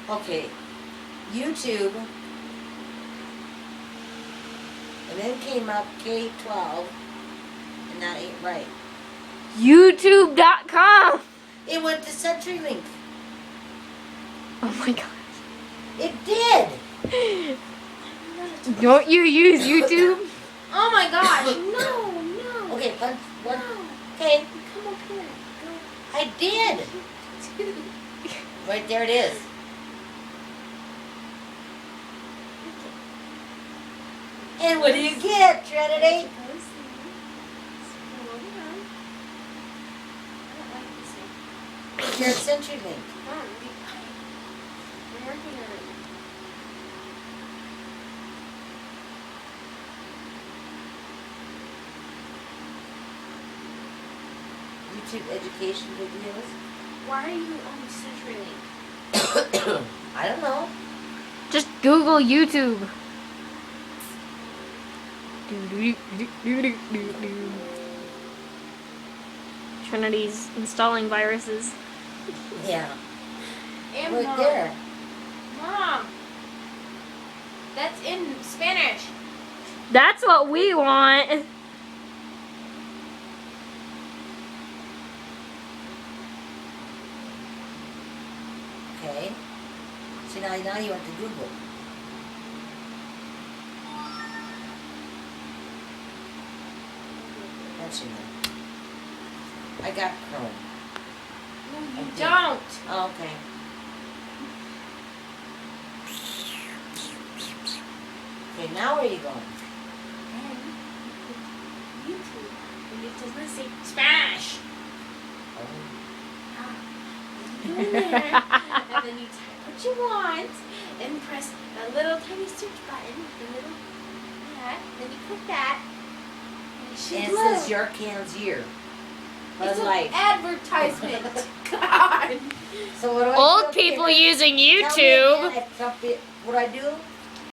Okay, YouTube, and then came up K12, and that ain't right. YouTube.com. It went to CenturyLink. Oh my god. It did. Don't you use YouTube? Oh my gosh. No. Okay, what? No. Okay, Come up here. I did. Right there it is. And what do you get, Trinity? You're at CenturyLink. I'm working on it. YouTube education videos. Why are you on CenturyLink? I don't know. Just Google YouTube. Trinity's installing viruses. Yeah. And Right Mom. there. Mom. That's in Spanish. That's what we want. Okay. So now you want to Google. That's you know. I got Chrome. No, you Okay. don't. Oh, okay. Okay, now where are you going? And YouTube. And it does not say Spanish. Oh. Go in there, and then you type what you want, and press a little tiny search button, the little that, then you click that, and it should And it load. says your can's year. Bud It's an Light. advertisement. God. So what do I do? Old people using Tell me YouTube. again, what do I do?